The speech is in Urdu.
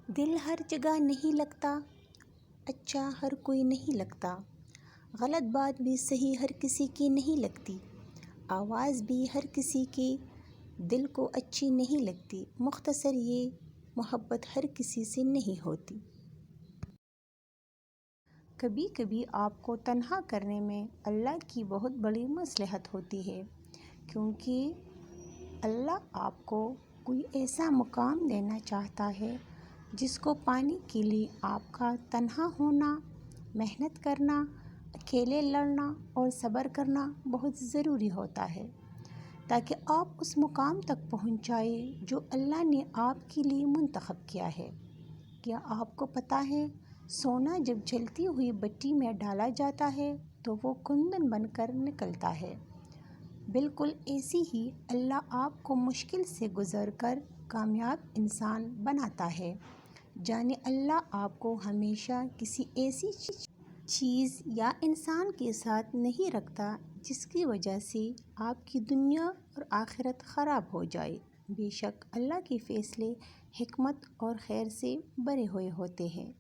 دل ہر جگہ نہیں لگتا، اچھا ہر کوئی نہیں لگتا، غلط بات بھی صحیح ہر کسی کی نہیں لگتی، آواز بھی ہر کسی کی دل کو اچھی نہیں لگتی، مختصر یہ محبت ہر کسی سے نہیں ہوتی۔ کبھی کبھی آپ کو تنہا کرنے میں اللہ کی بہت بڑی مصلحت ہوتی ہے، کیونکہ اللہ آپ کو کوئی ایسا مقام دینا چاہتا ہے جس کو پانے کے لیے آپ کا تنہا ہونا، محنت کرنا، اکیلے لڑنا اور صبر کرنا بہت ضروری ہوتا ہے، تاکہ آپ اس مقام تک پہنچ جائیں جو اللہ نے آپ کے لیے منتخب کیا ہے۔ کیا آپ کو پتہ ہے سونا جب جلتی ہوئی بتی میں ڈالا جاتا ہے تو وہ کندن بن کر نکلتا ہے؟ بالکل ایسے ہی اللہ آپ کو مشکل سے گزر کر کامیاب انسان بناتا ہے۔ جانے اللہ آپ کو ہمیشہ کسی ایسی چیز یا انسان کے ساتھ نہیں رکھتا جس کی وجہ سے آپ کی دنیا اور آخرت خراب ہو جائے۔ بے شک اللہ کے فیصلے حکمت اور خیر سے بھرے ہوئے ہوتے ہیں۔